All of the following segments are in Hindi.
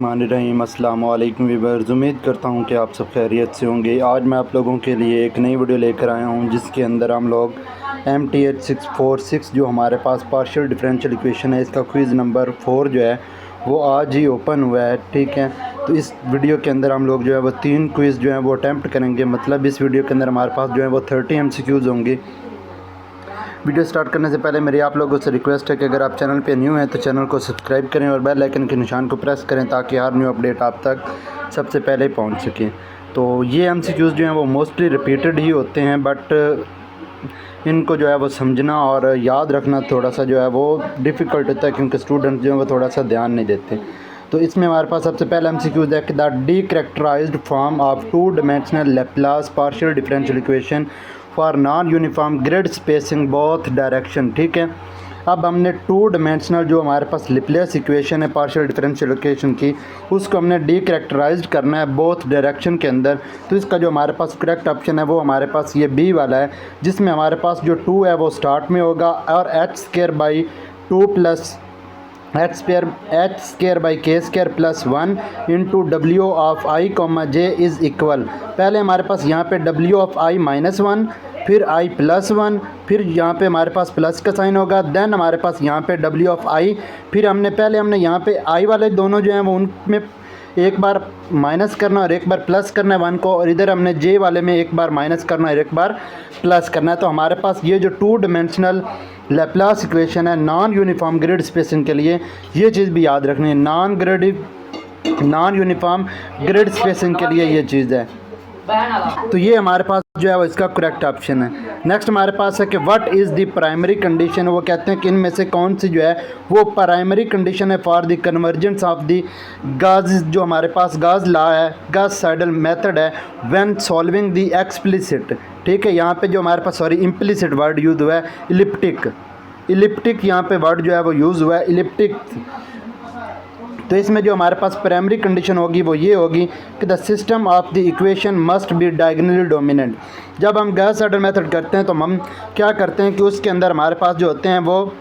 रहीम अस्सलाम वालेकुम व्यूअर्स, उम्मीद करता हूँ कि आप सब खैरियत से होंगे। आज मैं आप लोगों के लिए एक नई वीडियो लेकर आया हूँ जिसके अंदर हम लोग MTH 646 जो हमारे पास पार्शियल डिफरेंशियल इक्वेशन है, इसका क्विज़ नंबर 4 जो है वो आज ही ओपन हुआ है। ठीक है, तो इस वीडियो के अंदर हम लोग जो है वो 3 क्विज़ जो है वो अटैम्प्ट करेंगे। मतलब इस वीडियो के अंदर हमारे पास जो है वो 30 MCQs होंगे। वीडियो स्टार्ट करने से पहले मेरी आप लोगों से रिक्वेस्ट है कि अगर आप चैनल पे न्यू हैं तो चैनल को सब्सक्राइब करें और बेल आइकन के निशान को प्रेस करें ताकि हर न्यू अपडेट आप तक सबसे पहले पहुंच सके। तो ये MCQs जो हैं वो मोस्टली रिपीटेड ही होते हैं, बट इनको जो है वो समझना और याद रखना थोड़ा सा जो है वो डिफ़िकल्ट होता है क्योंकि स्टूडेंट जो है वो थोड़ा सा ध्यान नहीं देते। तो इसमें हमारे पास सबसे पहला MCQ है कि the decharacterized form of 2 dimensional Laplace partial differential equation for non uniform grid spacing both direction. ठीक है, अब हमने 2 डायमेंशनल जो हमारे पास लैप्लास इक्वेशन है पार्शियल डिफरेंशियल इक्वेशन की, उसको हमने डीकैरेक्टराइज्ड करना है बोथ डायरेक्शन के अंदर। तो इसका जो हमारे पास करेक्ट ऑप्शन है वो हमारे पास ये बी वाला है, जिसमें हमारे पास जो 2 है वो स्टार्ट में होगा और h² plus h² by k² plus 1 into W of I comma J is equal. पहले हमारे पास यहाँ पे W ऑफ I -1, फिर I प्लस 1, फिर यहाँ पे हमारे पास प्लस का साइन होगा, देन हमारे पास यहाँ पे W ऑफ I, फिर हमने यहाँ पे I वाले दोनों जो हैं वो उनमें एक बार माइनस करना और एक बार प्लस करना है 1 को, और इधर हमने J वाले में एक बार माइनस करना और एक बार प्लस करना है। तो हमारे पास ये जो 2 डायमेंशनल लैप्लास इक्वेशन है नॉन यूनिफॉर्म ग्रिड स्पेसिंग के लिए, ये चीज़ भी याद रखनी है। नॉन यूनिफॉर्म ग्रिड स्पेसिंग के लिए ये चीज़ है। तो ये हमारे पास जो है वो इसका करेक्ट ऑप्शन है। नेक्स्ट हमारे पास है कि what is the primary condition. वो कहते हैं कि इनमें से कौन सी जो है वो प्राइमरी कंडीशन है for the convergence of the गाज, जो हमारे पास गाज लॉ है, गाज साइडल मेथड है व्हेन सॉल्विंग द एक्सप्लिसिट। ठीक है, यहाँ पे जो हमारे पास इम्प्लिसिट वर्ड यूज़ हुआ है इलिप्टिक यहाँ पे वर्ड जो है वो यूज़ हुआ है इलिप्टिक। तो इसमें जो हमारे पास प्राइमरी कंडीशन होगी वो ये होगी कि the system of the equation must be diagonally dominant. जब हम गॉस साइडल मेथड करते हैं तो हम क्या करते हैं कि उसके अंदर हमारे पास जो होते हैं वो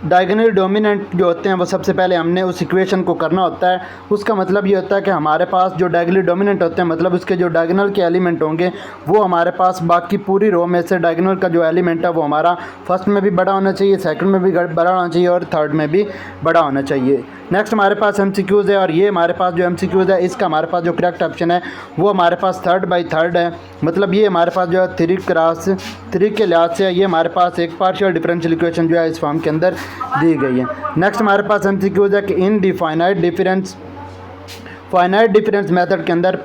डायगोनली डोमिनेंट जो होते हैं वो सबसे पहले हमने उस इक्वेशन को करना होता है। उसका मतलब ये होता है कि हमारे पास जो डायगोनली डोमिनेंट होते हैं, मतलब उसके जो डायगोनल के एलिमेंट होंगे वो हमारे पास बाकी पूरी रो में से डायगोनल का जो एलिमेंट है वो हमारा फर्स्ट में भी बड़ा होना चाहिए, सेकंड में भी बड़ा होना चाहिए और थर्ड में भी बड़ा होना चाहिए। नेक्स्ट हमारे पास MCQs है, और ये हमारे पास जो MCQs है इसका हमारे पास जो करेक्ट ऑप्शन है वो हमारे पास 3/3 है। मतलब ये हमारे पास जो है 3 के लिहाज से ये हमारे पास एक पार्शियल डिफरेंशियल इक्वेशन जो है इस फॉर्म के अंदर दी गई है। नेक्स्ट हमारे पास MCQs है कि in the finite difference method के अंदर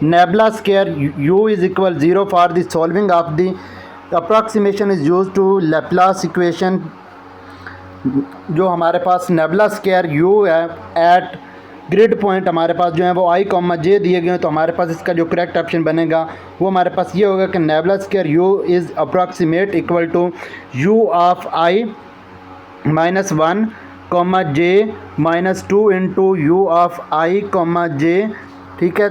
nabla square U is equal 0 for the solving of the approximation is use to Laplace equation. जो हमारे पास नेबुला स्क्वायर U है एट ग्रिड पॉइंट हमारे पास जो है वो I कॉमा J दिए गए हैं। तो हमारे पास इसका जो करेक्ट ऑप्शन बनेगा वो हमारे पास ये होगा कि nabla square U is approximate equal to U of I -1 comma J -2 into U of I comma J। ठीक है,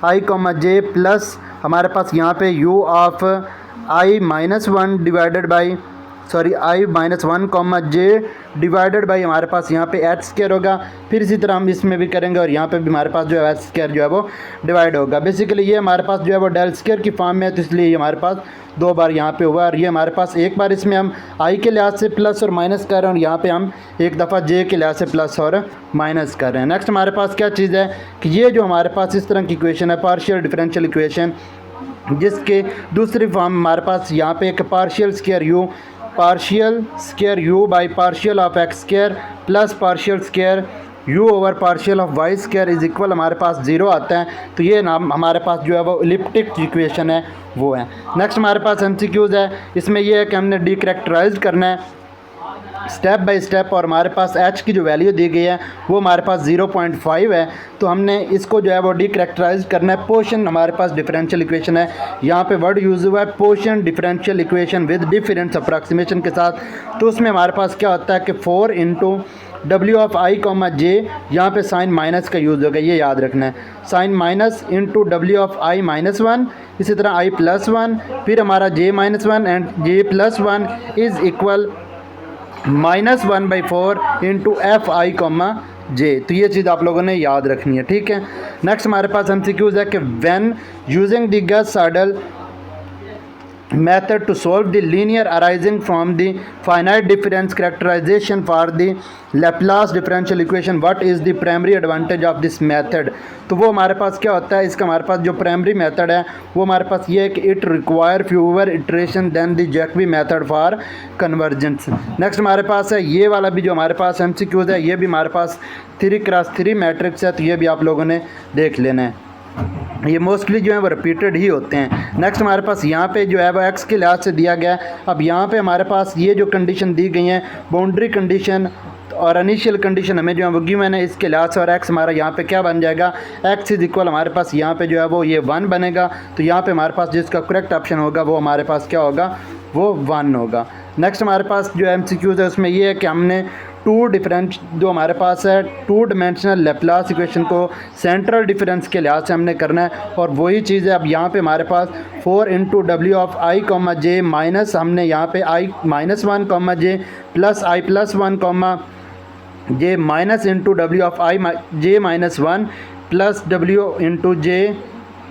I कॉमा J प्लस हमारे पास यहाँ पे U of I -1 divided by I -1 comma J divided by हमारे पास यहाँ पे h² होगा। फिर इसी तरह हम इसमें भी करेंगे और यहाँ पे भी हमारे पास जो है h² जो है वो डिवाइड होगा। बेसिकली ये हमारे पास जो है वो डेल स्क्वायर की फॉर्म में है, तो इसलिए ये हमारे पास 2 बार यहाँ पे हुआ, और ये हमारे पास एक बार इसमें हम I के लिहाज से प्लस और माइनस कर रहे हैं और यहाँ पे हम एक दफ़ा J के लिहाज से प्लस और माइनस कर रहे हैं। नेक्स्ट हमारे पास क्या चीज़ है कि ये जो हमारे पास इस तरह की इक्वेशन है पार्शियल डिफरेंशियल इक्वेशन, जिसके दूसरी फॉर्म हमारे पास यहाँ पे एक partial square U by partial of x² plus partial square U over partial of y² is equal हमारे पास 0 आता है। तो ये नाम हमारे पास जो है वो इलिप्टिक इक्वेशन है वो है। नेक्स्ट हमारे पास MCQs है, इसमें यह है कि हमने डीकैरेक्टराइज्ड करना है स्टेप बाय स्टेप, और हमारे पास h की जो वैल्यू दी गई है वो हमारे पास 0.5 है। तो हमने इसको जो है वो डीकैरेक्टराइज करना है। पोर्शन हमारे पास डिफरेंशियल इक्वेशन है, यहाँ पे वर्ड यूज़ हुआ है portion differential equation with difference approximation के साथ। तो उसमें हमारे पास क्या होता है कि 4 into W of I comma J, यहाँ पे साइन माइनस का यूज़ होगा, ये याद रखना है। Sine minus into W of I -1, इसी तरह I +1, फिर हमारा J -1 and J +1 is equal -1/4 into FI, जे। तो ये चीज़ आप लोगों ने याद रखनी है, ठीक है। नेक्स्ट हमारे पास एमसीक्यूज है कि when using the Gauss साडल method to solve the linear arising from the finite difference characterization for the Laplace differential equation, what is the primary advantage of this method? तो वो हमारे पास क्या होता है, इसका हमारे पास जो प्राइमरी मेथड है वो हमारे पास ये है कि it require fewer iteration than the Jacobi method for convergence. Next हमारे पास है ये वाला भी जो हमारे पास एमसीक्यूज है, ये भी हमारे पास 3x3 मैट्रिक्स है, तो ये भी आप लोगों ने देख लेना है। ये मोस्टली जो है वो रिपीटेड ही होते हैं। नेक्स्ट हमारे पास यहाँ पे जो है वो एक्स के लिहाज से दिया गया है। अब यहाँ पे हमारे पास ये जो कंडीशन दी गई हैं, बाउंड्री कंडीशन और इनिशियल कंडीशन हमें जो है वो गिवन है इसके लिहाज से, और एक्स हमारा यहाँ पे क्या बन जाएगा, एक्स इज इक्वल हमारे पास यहाँ पे जो है वो ये 1 बनेगा। तो यहाँ पे हमारे पास जिसका करेक्ट ऑप्शन होगा वो हमारे पास क्या होगा, वो 1 होगा। नेक्स्ट हमारे पास जो एमसीक्यूज है उसमें ये है कि हमने जो हमारे पास है 2 डिमेंशनल लेप्लास इक्वेशन को सेंट्रल डिफरेंस के लिहाज से हमने करना है, और वही चीज़ है। अब यहाँ पे हमारे पास 4 इंटू डब्ल्यू of i comma J minus हमने यहाँ पे आई -1 कॉमा जे प्लस आई +1 कॉमा जे माइनस इंटू डब्ल्यू of I J -1 plus W into J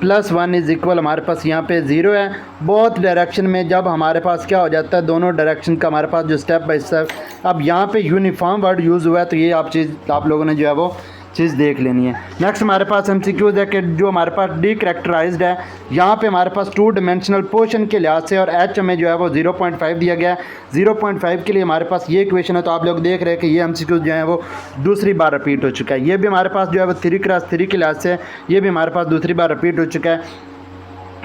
+1 is equal हमारे पास यहाँ पे 0 है। बोथ डायरेक्शन में जब हमारे पास क्या हो जाता है, दोनों डायरेक्शन का हमारे पास जो स्टेप बाय स्टेप, अब यहाँ पे यूनिफॉर्म वर्ड यूज़ हुआ है, तो ये आप लोगों ने जो है वो चीज़ देख लेनी है। नेक्स्ट हमारे पास एमसीक्यूज है कि जो हमारे पास डी कैरेक्टराइज्ड है, यहाँ पे हमारे पास 2 डिमेंशनल पोर्शन के लिहाज से, और एच हमें जो है वो 0.5 दिया गया है। 0.5 के लिए हमारे पास ये इक्वेशन है, तो आप लोग देख रहे हैं कि ये एमसीक्यूज जो है वो दूसरी बार रिपीट हो चुका है। ये भी हमारे पास जो है वो 3x3 के लिहाज से ये भी हमारे पास दूसरी बार रिपीट हो चुका है।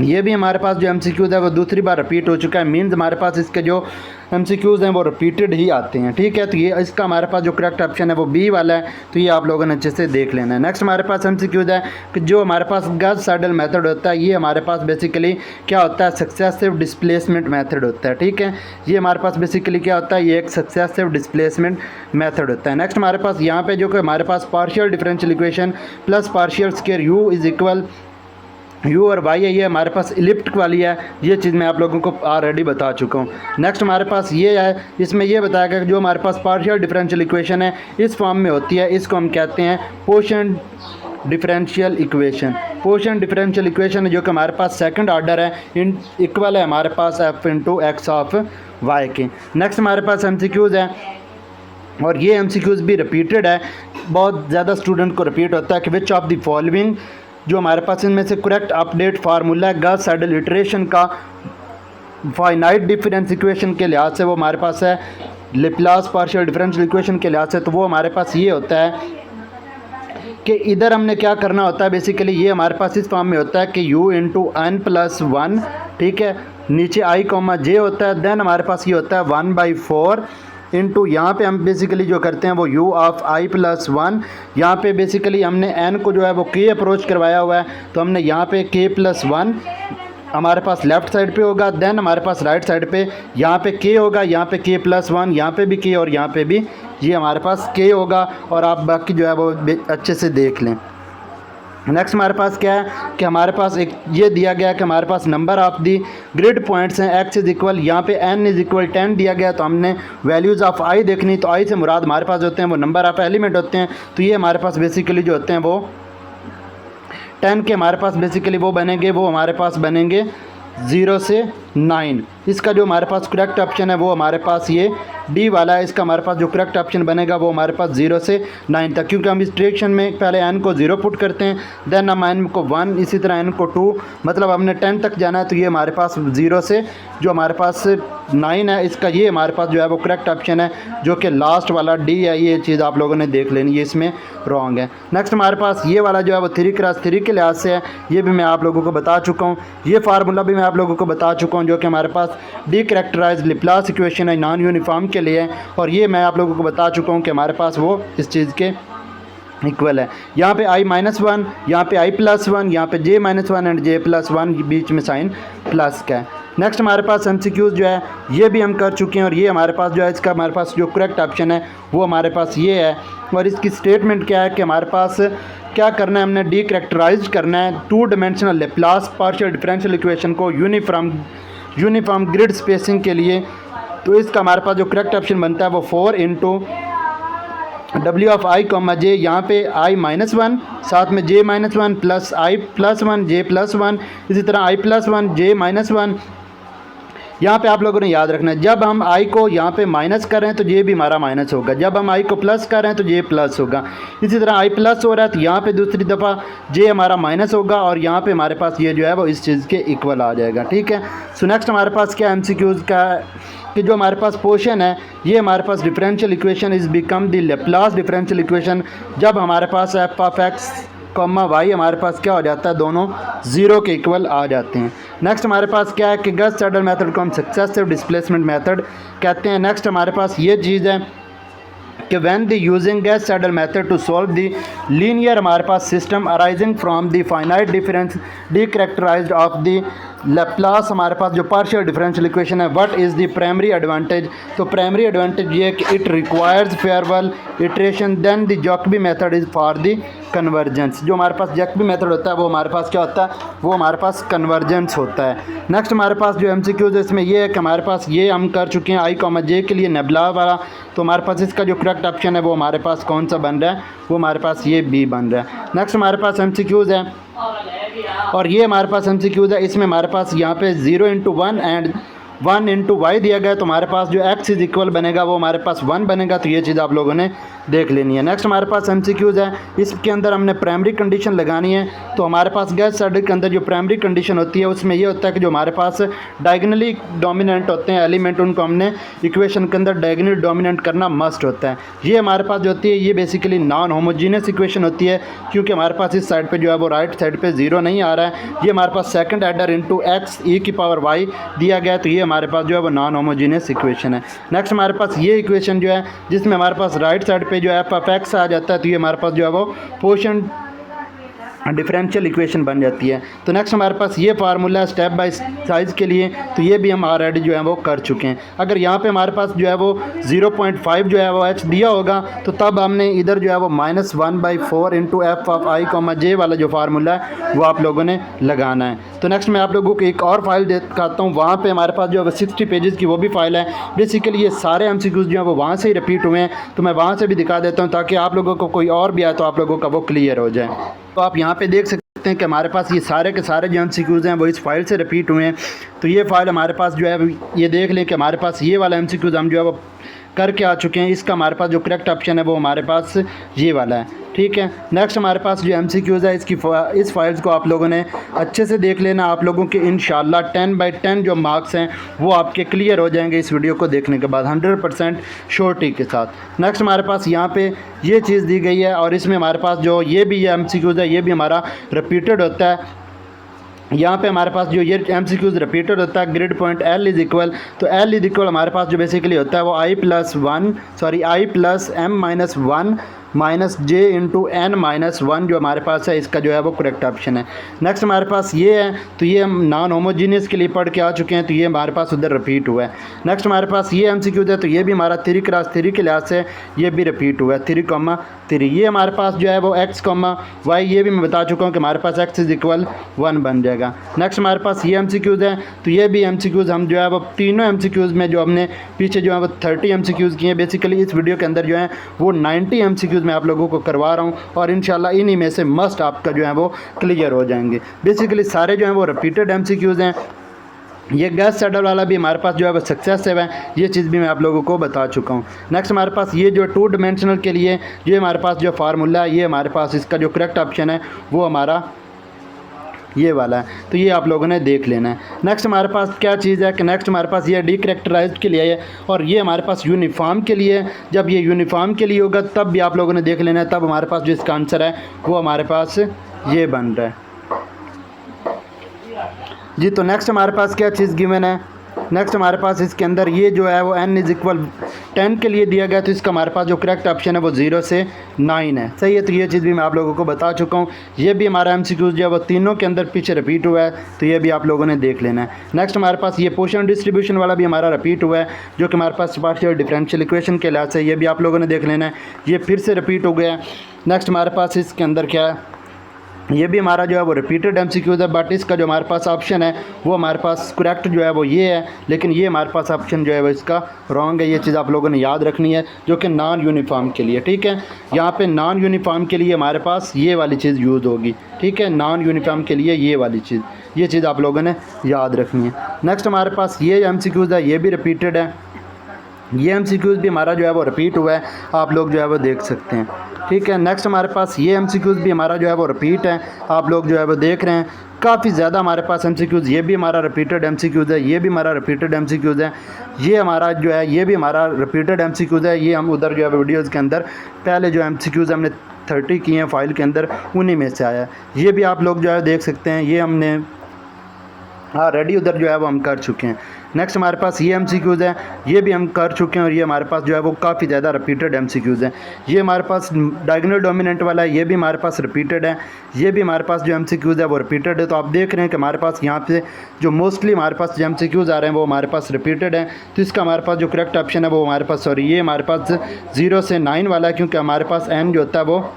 ये भी हमारे पास जो एमसीक्यूज़ है वो दूसरी बार रिपीट हो चुका है, मींस हमारे पास इसके जो एमसीक्यूज़ हैं वो रिपीटेड ही आते हैं, ठीक है। तो ये इसका हमारे पास जो करेक्ट ऑप्शन है वो बी वाला है, तो ये आप लोगों ने अच्छे से देख लेना है। नेक्स्ट हमारे पास एमसीक्यूज़ है कि जो हमारे पास गॉस साडल मेथड होता है, ये हमारे पास बेसिकली क्या होता है, सक्सेसिव डिस्प्लेसमेंट मेथड होता है, ठीक है। ये हमारे पास बेसिकली क्या होता है, ये एक सक्सेसिव डिस्प्लेसमेंट मेथड होता है। नेक्स्ट हमारे पास यहाँ पे जो कि हमारे पास partial differential equation plus partial square u is equal u और वाई है, ये हमारे पास इलिप्टिक वाली है, ये चीज़ मैं आप लोगों को ऑलरेडी बता चुका हूँ। नेक्स्ट हमारे पास ये है, इसमें ये बताया गया कि जो हमारे पास पार्शियल डिफरेंशियल इक्वेशन है इस फॉर्म में होती है, इसको हम कहते हैं portion differential equation. Portion differential equation जो कि हमारे पास सेकंड ऑर्डर है, इन इक्वल है हमारे पास f into x of y के। नेक्स्ट हमारे पास एमसीक्यूज़ है, और ये एमसीक्यूज़ भी रिपीटेड है, बहुत ज़्यादा स्टूडेंट को रिपीट होता है कि विच ऑफ द फॉलोइंग, जो हमारे पास इनमें से करेक्ट अपडेट फार्मूला है गॉस साडल इटरेशन का फाइनाइट डिफरेंस इक्वेशन के लिहाज से, वो हमारे पास है लेप्लास पार्शियल डिफरेंशियल इक्वेशन के लिहाज से, तो वो हमारे पास ये होता है कि इधर हमने क्या करना होता है, बेसिकली ये हमारे पास इस फॉर्म में होता है कि u इंटू n प्लस 1, ठीक है, नीचे i कॉमा j होता है, देन हमारे पास ये होता है 1/4 इंटू यहाँ पे हम बेसिकली जो करते हैं वो u ऑफ i प्लस 1, यहाँ पे बेसिकली हमने n को जो है वो k अप्रोच करवाया हुआ है, तो हमने यहाँ पे k प्लस 1 हमारे पास लेफ़्ट साइड पे होगा, देन हमारे पास राइट साइड पे यहाँ पे k होगा, यहाँ पे k प्लस 1, यहाँ पे भी k और यहाँ पे भी ये हमारे पास k होगा, और आप बाकी जो है वो अच्छे से देख लें। नेक्स्ट हमारे पास क्या है कि हमारे पास एक ये दिया गया है कि हमारे पास number of the grid points हैं, x इज़ इक्वल यहाँ पे n इज़ इक्वल 10 दिया गया, तो हमने वैल्यूज़ ऑफ i देखनी, तो i से मुराद हमारे पास होते हैं वो नंबर ऑफ एलिमेंट होते हैं, तो ये हमारे पास बेसिकली जो होते हैं वो 10 के हमारे पास बेसिकली वो बनेंगे, वो हमारे पास बनेंगे 0 से 9। इसका जो हमारे पास करेक्ट ऑप्शन है वो हमारे पास ये डी वाला है, इसका हमारे पास जो करेक्ट ऑप्शन बनेगा वो हमारे पास 0 से 9 तक, क्योंकि हम इस डायरेक्शन में पहले n को 0 पुट करते हैं, देन हम n को 1, इसी तरह n को 2, मतलब हमने 10 तक जाना है, तो ये हमारे पास 0 से जो हमारे पास 9 है, इसका ये हमारे पास जो है वो करेक्ट ऑप्शन है, जो कि लास्ट वाला डी है। ये चीज़ आप लोगों ने देख लेनी, ये इसमें रॉन्ग है। नेक्स्ट हमारे पास ये वाला जो है वो 3x3 के लिहाज से है, ये भी मैं आप लोगों को बता चुका हूँ, ये फार्मूला भी मैं आप लोगों को बता चुका हूँ, जो कि हमारे पास डी कैरेक्टराइज्ड लेप्लास इक्वेशन है नॉन यूनिफॉर्म के लिए, और ये मैं आप लोगों को बता चुका हूँ कि हमारे पास वो इस चीज़ के इक्वल है। यहाँ पे i-1, यहाँ पे i+1, यहाँ पे j-1 एंड j+1, बीच में साइन प्लस का है। नेक्स्ट हमारे पास एमसीक्यूज़ जो है ये भी हम कर चुके हैं, और ये हमारे पास जो है इसका हमारे पास जो करेक्ट ऑप्शन है वो हमारे पास ये है, और इसकी स्टेटमेंट क्या है कि हमारे पास क्या करना है, हमने डी कैरेक्टराइज करना है 2 dimensional Laplace partial differential equation को यूनिफॉर्म ग्रिड स्पेसिंग के लिए। तो इसका हमारे पास जो करेक्ट ऑप्शन बनता है वो 4 इंटू डब्ल्यू ऑफ आई कॉमा जे, यहाँ पे आई -1 साथ में जे -1 प्लस आई +1 जे +1, इसी तरह आई +1 जे -1। यहाँ पे आप लोगों ने याद रखना है, जब हम आई को यहाँ पे माइनस कर रहे हैं तो ये भी हमारा माइनस होगा, जब हम आई को प्लस कर रहे हैं तो ये प्लस होगा। इसी तरह आई प्लस हो रहा है तो यहाँ पे दूसरी दफ़ा जे हमारा माइनस होगा और यहाँ पे हमारे पास ये जो है वो इस चीज़ के इक्वल आ जाएगा। ठीक है। सो नेक्स्ट हमारे पास क्या MCQs का कि जो हमारे पास पोर्शन है ये हमारे पास differential equation is become the Laplace differential equation, जब हमारे पास f of x comma y हमारे पास क्या हो जाता है, दोनों ज़ीरो के इक्वल आ जाते हैं। नेक्स्ट हमारे पास क्या है कि गॉस सेडल मेथड को हम सक्सेसिव डिस्प्लेसमेंट मेथड कहते हैं। नेक्स्ट हमारे पास ये चीज़ है कि when the using Gauss Seidel method to solve the linear हमारे पास system arising from the finite difference D characterized of the Laplace हमारे पास जो पार्शियल डिफरेंशियल इक्वेशन है, what is the primary advantage, तो प्राइमरी एडवांटेज ये है कि it requires farewell iteration than the Jacobi method is for the convergence. जो हमारे पास जैकबी मेथड होता है वो हमारे पास क्या होता है, वो हमारे पास कन्वर्जेंस होता है। नेक्स्ट हमारे पास जो MCQs है इसमें ये है कि हमारे पास ये हम कर चुके हैं आई कॉमा जे के लिए नेबुला वाला, तो हमारे पास इसका जो करेक्ट ऑप्शन है वो हमारे पास कौन सा बन रहा है, वो हमारे पास ये बी बन रहा है। नेक्स्ट हमारे पास MCQs है और ये हमारे पास MCQs है, इसमें हमारे पास यहाँ पे 0 × 1 एंड 1 × y दिया गया है, तो हमारे पास जो x इज इक्वल बनेगा वो हमारे पास 1 बनेगा, तो ये चीज़ आप लोगों ने देख लेनी है। नेक्स्ट हमारे पास MCQs है, इसके अंदर हमने प्राइमरी कंडीशन लगानी है, तो हमारे पास गॉस सेडल के अंदर जो प्राइमरी कंडीशन होती है उसमें ये होता है कि जो हमारे पास डायगनली डोमिनेंट होते हैं एलिमेंट, उनको हमने इक्वेशन के अंदर डायगनली डोमिनेंट करना मस्ट होता है। ये हमारे पास जो होती है ये बेसिकली नॉन होमोजीनियस इक्वेशन होती है, क्योंकि हमारे पास इस साइड पर जो है वो राइट साइड पर 0 नहीं आ रहा है, ये हमारे पास second order into x e⁻y दिया गया है, तो ये हमारे पास जो है वो नॉन होमोजीनियस इक्वेशन है। नेक्स्ट हमारे पास ये इक्वेशन जो है जिसमें हमारे पास राइट साइड पे जो है एफ ऑफ एक्स आ जाता है, तो ये हमारे पास जो है वो पोर्शन डिफरेंशियल इक्वेशन बन जाती है। तो नेक्स्ट हमारे पास ये फार्मूला है स्टेप बाय साइज़ के लिए, तो ये भी हम ऑलरेडी जो है वो कर चुके हैं। अगर यहाँ पे हमारे पास जो है वो 0.5 जो है वो h दिया होगा, तो तब हमने इधर जो है वो -1/4 × एफ ऑफ आई कॉमा जे वाला जो फार्मूला है वो आप लोगों ने लगाना है। तो नेक्स्ट मैं आप लोगों को एक और फाइल दिखाता हूँ, वहाँ पे हमारे पास जो है 60 पेजेस की वो भी फाइल है। बेसिकली ये सारे MCQs जो है वो वहाँ से ही रिपीट हुए हैं, तो मैं वहाँ से भी दिखा देता हूँ ताकि आप लोगों को कोई और भी आए तो आप लोगों का वो क्लियर हो जाए। तो आप यहाँ पे देख सकते हैं कि हमारे पास ये सारे के सारे जो MCQs हैं वो इस फाइल से रिपीट हुए हैं। तो ये फाइल हमारे पास जो है ये देख लें कि हमारे पास ये वाला MCQs हम जो है वो करके आ चुके हैं। इसका हमारे पास जो करेक्ट ऑप्शन है वो हमारे पास ये वाला है। ठीक है। नेक्स्ट हमारे पास जो MCQs है इस फाइल्स को आप लोगों ने अच्छे से देख लेना। आप लोगों के इंशाल्लाह 10/10 जो मार्क्स हैं वो आपके क्लियर हो जाएंगे इस वीडियो को देखने के बाद 100% श्योरिटी के साथ। नेक्स्ट हमारे पास यहाँ पे ये चीज़ दी गई है और इसमें हमारे पास जो ये भी MCQs है ये भी हमारा रिपीटेड होता है। यहाँ पे हमारे पास जो ये MCQs रिपीटेड होता है grid point L is equal, तो L इज़ इक्वल हमारे पास जो बेसिकली होता है वो I plus m-1 minus j × n-1 जो हमारे पास है, इसका जो है वो करेक्ट ऑप्शन है। नेक्स्ट हमारे पास ये है, तो ये हम नॉन होमोजीनियस के लिए पढ़ के आ चुके हैं, तो ये हमारे पास उधर रिपीट हुआ है। नेक्स्ट हमारे पास ये MCQs है, तो ये भी हमारा 3x3 के लिहाज से ये भी रिपीट हुआ है 3,3। ये हमारे पास जो है वो x, y ये भी मैं बता चुका हूँ कि हमारे पास x इज़ इक्वल 1 बन जाएगा। नेक्स्ट हमारे पास ये MCQs है, तो ये भी MCQs हम जो है वो तीनों MCQs में जो हमने पीछे जो है वो 30 MCQs किए हैं, बेसिकली इस वीडियो के अंदर जो है वो 90 MCQs मैं आप लोगों को करवा रहा हूँ और इंशाल्लाह इन्हीं में से मस्ट आपका जो है वो क्लियर हो जाएंगे। बेसिकली सारे जो हैं वो रिपीटेड MCQs हैं। ये गॉस सेडल वाला भी हमारे पास जो है वो सक्सेसिव है, ये चीज़ भी मैं आप लोगों को बता चुका हूँ। नेक्स्ट हमारे पास ये जो 2 डायमेंशनल के लिए ये हमारे पास जो फार्मूला है ये हमारे पास इसका जो करेक्ट ऑप्शन है वो हमारा ये वाला है, तो ये आप लोगों ने देख लेना है। नेक्स्ट हमारे पास क्या चीज़ है कि नेक्स्ट हमारे पास ये डीकैरेक्टराइज्ड के लिए है और ये हमारे पास यूनिफॉर्म के लिए है। जब ये यूनिफॉर्म के लिए होगा तब भी आप लोगों ने देख लेना है, तब हमारे पास जो इसका आंसर है वो हमारे पास ये बन रहा है जी। तो नेक्स्ट हमारे पास क्या चीज़ गिवन है, नेक्स्ट हमारे पास इसके अंदर ये जो है वो n इज़ इक्वल 10 के लिए दिया गया, तो इसका हमारे पास जो करेक्ट ऑप्शन है वो 0 से 9 है। सही है, तो ये चीज़ भी मैं आप लोगों को बता चुका हूँ। ये भी हमारा MCQs जो है वो तीनों के अंदर पीछे रिपीट हुआ है, तो ये भी आप लोगों ने देख लेना है। नेक्स्ट हमारे पास ये पोर्शन डिस्ट्रीब्यूशन वाला भी हमारा रिपीट हुआ है, जो कि हमारे पास पार्शियल डिफरेंशियल इक्वेशन के लिहाज से ये भी आप लोगों ने देख लेना है, ये फिर से रिपीट हो गया है। नेक्स्ट हमारे पास इसके अंदर क्या है ये भी हमारा जो है वो रिपीटेड एमसीक्यूज है, बट इसका जो हमारे पास ऑप्शन है वो हमारे पास करेक्ट जो है वो ये है, लेकिन ये हमारे पास ऑप्शन जो है वो इसका रॉन्ग है। ये चीज़ आप लोगों ने याद रखनी है, जो कि नॉन यूनिफॉर्म के लिए, ठीक है। यहाँ पे नॉन यूनिफॉर्म के लिए हमारे पास ये वाली चीज़ यूज़ होगी, ठीक है। नॉन यूनिफॉर्म के लिए ये वाली चीज़, ये चीज़ आप लोगों ने याद रखनी है। नेक्स्ट हमारे पास ये एमसीक्यूज है, ये भी रिपीटेड है। ये एमसीक्यूज भी हमारा जो है वो रिपीट हुआ है, आप लोग जो है वो देख सकते हैं, ठीक है। नेक्स्ट हमारे पास ये एमसीक्यूज भी हमारा जो है वो रिपीट है, आप लोग जो है वो देख रहे हैं। काफ़ी ज़्यादा हमारे पास एमसीक्यूज, ये भी हमारा रिपीटेड एमसीक्यूज है, ये भी हमारा रिपीटेड एमसीक्यूज है, ये हमारा जो है ये भी हमारा रिपीटेड एमसीक्यूज है। ये हम उधर जो है वीडियोज़ के अंदर पहले जो एमसीक्यूज हमने 30 किए हैं फाइल के अंदर, उन्हीं में से आया। ये भी आप लोग जो है देख सकते हैं, ये हमने रेडी उधर जो है वो हम कर चुके हैं। नेक्स्ट हमारे पास ये एमसीक्यूज है, ये भी हम कर चुके हैं, और ये हमारे पास जो है वो काफ़ी ज़्यादा रिपीटेड एमसीक्यूज हैं। ये हमारे पास डायगोनल डोमिनेंट वाला है, ये भी हमारे पास रिपीटेड है। ये भी हमारे पास जो एमसीक्यूज है वो रिपीटेड है। तो आप देख रहे हैं कि हमारे पास यहाँ पे जो मोस्टली हमारे पास जो एमसीक्यूज आ रहे हैं वो हमारे पास रिपीटेड है। तो इसका हमारे पास जो करेक्ट ऑप्शन है वो हमारे पास, सॉरी, ये हमारे पास 0 से 9 वाला है, क्योंकि हमारे पास n जो होता है वो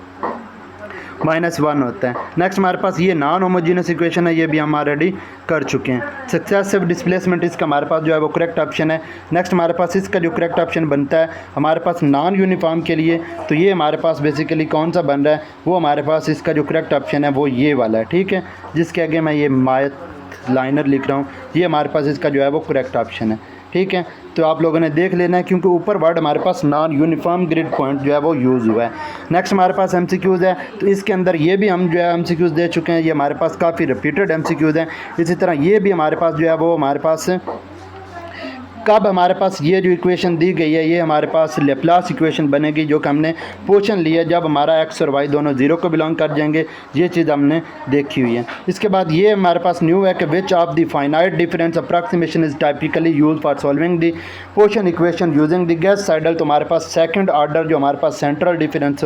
-1 होता है। नेक्स्ट हमारे पास ये नॉन होमोजीनियस इक्वेशन है, ये भी हम ऑलरेडी कर चुके हैं। सक्सेसिव डिस्प्लेसमेंट इसका हमारे पास जो है वो करेक्ट ऑप्शन है। नेक्स्ट हमारे पास इसका जो करेक्ट ऑप्शन बनता है हमारे पास नॉन यूनिफॉर्म के लिए, तो ये हमारे पास बेसिकली कौन सा बन रहा है, वो हमारे पास इसका जो करेक्ट ऑप्शन है वो ये वाला है, ठीक है। जिसके आगे मैं ये मायत लाइनर लिख रहा हूँ, ये हमारे पास इसका जो है वो करेक्ट ऑप्शन है, ठीक है। तो आप लोगों ने देख लेना है, क्योंकि ऊपर वर्ड हमारे पास नॉन यूनिफॉर्म ग्रिड पॉइंट जो है वो यूज़ हुआ है। नेक्स्ट हमारे पास एमसीक्यूज़ है, तो इसके अंदर ये भी हम जो है एमसीक्यूज़ दे चुके हैं, ये हमारे पास काफ़ी रिपीटेड एमसीक्यूज़ हैं। इसी तरह ये भी हमारे पास जो है वो हमारे पास कब हमारे पास ये जो इक्वेशन दी गई है, ये हमारे पास लेप्लास इक्वेशन बनेगी, जो कि हमने पोर्शन लिया जब हमारा x और y दोनों 0 को बिलोंग कर जाएंगे। ये चीज़ हमने देखी हुई है। इसके बाद ये हमारे पास न्यू है कि which of the finite difference approximation is typically use for solving the portion equation using the Gauss Seidel. तो हमारे पास सेकंड ऑर्डर जो हमारे पास सेंट्रल डिफरेंस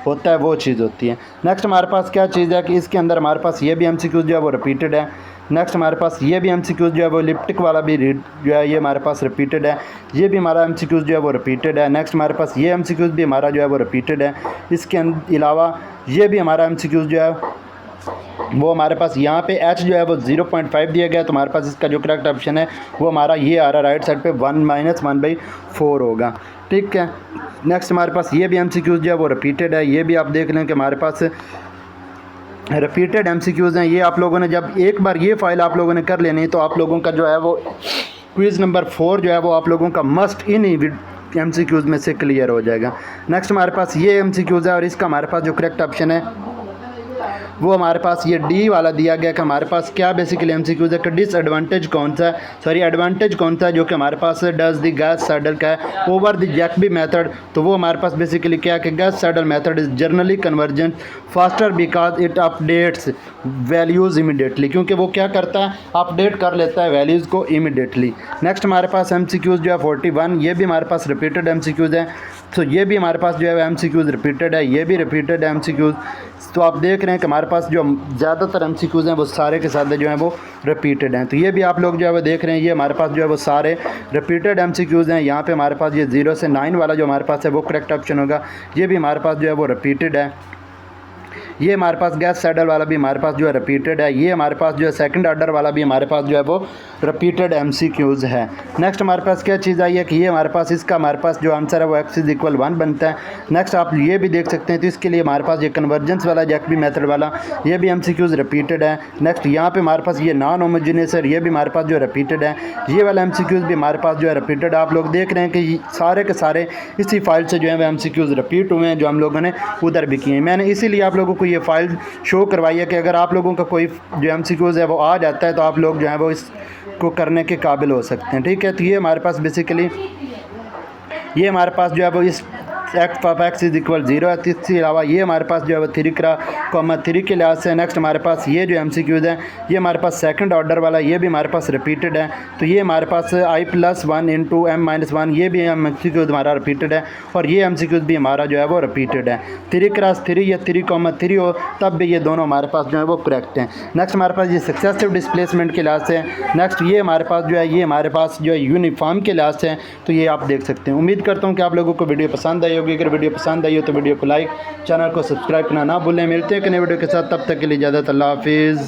होता है वो चीज़ होती है। नेक्स्ट हमारे पास क्या चीज़ है कि इसके अंदर हमारे पास ये भी एमसीक्यूज जो है वो रिपीटेड है। नेक्स्ट हमारे पास ये भी एमसीक्यूज जो है वो इलिप्टिक वाला भी जो है ये हमारे पास रिपीटेड है। ये भी हमारा एमसीक्यूज जो है वो रिपीटेड है। नेक्स्ट हमारे पास ये एमसीक्यूज भी हमारा जो है वो रिपीटेड है। इसके अलावा ये भी हमारा एमसीक्यूज जो है वो हमारे पास यहाँ पे h जो है वो 0.5 दिया गया, तो हमारे पास इसका जो करेक्ट ऑप्शन है वो हमारा ये आ रहा है, राइट साइड पे 1-1/4 होगा, ठीक है। नेक्स्ट हमारे पास ये भी एमसीक्यूज जो है वो रिपीटेड है। ये भी आप देख लें कि हमारे पास रिपीटेड एमसीक्यूज़ हैं। ये आप लोगों ने जब एक बार ये फ़ाइल आप लोगों ने कर लेनी, तो आप लोगों का जो है वो क्विज़ नंबर 4 जो है वो आप लोगों का मस्ट इन एमसीक्यूज़ में से क्लियर हो जाएगा। नेक्स्ट हमारे पास ये एमसीक्यूज़ है, और इसका हमारे पास जो करेक्ट ऑप्शन है वो हमारे पास ये डी वाला दिया गया कि हमारे पास क्या बेसिकली एमसीक्यूज़ है कि डिसएडवांटेज कौन सा है, सॉरी एडवांटेज कौन सा है, जो कि हमारे पास डज द गॉस सैडल का है ओवर द जैकबी मेथड। तो वो हमारे पास बेसिकली क्या है कि Gauss saddle method is generally convergent faster because it updates values immediately, क्योंकि वो क्या करता है, अपडेट कर लेता है वैल्यूज़ को इमीडिएटली। नेक्स्ट हमारे पास एमसीक्यूज़ जो है 41, ये भी हमारे पास रिपीटेड एमसीक्यूज़ है। तो ये भी हमारे पास जो है एमसीक्यूज़ रिपीटेड है, ये भी रिपीटेड एमसीक्यूज़। तो आप देख रहे हैं कि हमारे पास जो ज़्यादातर एमसीक्यूज़ हैं वो सारे के सारे जो हैं वो रिपीटेड हैं। तो ये भी आप लोग जो है वो देख रहे हैं, ये हमारे पास जो है वो सारे रिपीटेड एमसीक्यूज़ हैं। यहाँ पे हमारे पास ये 0 से 9 वाला जो हमारे पास है वो करेक्ट ऑप्शन होगा। ये भी हमारे पास जो है वो रिपीटेड है। ये हमारे पास गॉस सैडल वाला भी हमारे पास जो है रिपीटेड है। ये हमारे पास जो है सेकंड ऑर्डर वाला भी हमारे पास जो है वो रिपीटेड एमसीक्यूज़ है। नेक्स्ट हमारे पास क्या चीज़ आई है कि ये हमारे पास इसका हमारे पास जो आंसर है वो x = 1 बनता है। नेक्स्ट आप ये भी देख सकते हैं, तो इसके लिए हमारे पास ये कन्वर्जेंस वाला जैकबी मेथड वाला ये भी एमसीक्यूज़ रिपीटेड है। नेक्स्ट यहाँ पे हमारे पास ये नॉन होमोजेनियस है, ये भी हमारे पास जो रिपीटेड है। ये वाला एमसीक्यूज़ भी हमारे पास जो है रिपीटेड है। आप लोग देख रहे हैं कि सारे के सारे इसी फाइल से जो है वो एमसीक्यूज़ रिपीट हुए हैं, जो हम लोगों ने उधर भी किए हैं। मैंने इसीलिए आप लोगों को ये फाइल शो करवाई है कि अगर आप लोगों का कोई जो एमसीक्यूज़ है वो आ जाता है तो आप लोग जो है वो इसको करने के काबिल हो सकते हैं, ठीक है। तो ये हमारे पास बेसिकली ये हमारे पास जो है वो इस x ऑफ x = 0 है। इसके अलावा ये हमारे पास जो है वो 3 के लिहाज से। नेक्स्ट हमारे पास ये जो एमसीक्यूज़ है ये हमारे पास सेकंड ऑर्डर वाला ये भी हमारे पास रिपीटेड है। तो ये हमारे पास i+1 × m-1 ये भी एमसीक्यूज़ हमारा रिपीटेड है, और ये एमसीक्यूज़ भी हमारा जो है वो रिपीटेड है। 3×3 या 3,3 हो तब भी ये दोनों हमारे पास जो है वो करेक्ट हैं। नेक्स्ट हमारे पास ये सक्सेसिव डिस्प्लेसमेंट के लिहाज से। नेक्स्ट ये हमारे पास जो है ये हमारे पास जो है यूनिफॉर्म के लिहाज से। तो ये आप देख सकते हैं। उम्मीद करता हूँ कि आप लोगों को वीडियो पसंद आई। होगी। अगर वीडियो पसंद आई हो तो वीडियो को लाइक, चैनल को सब्सक्राइब करना ना भूलें। मिलते हैं एक नए वीडियो के साथ, तब तक के लिए इजाज़त, अल्लाह हाफिज़।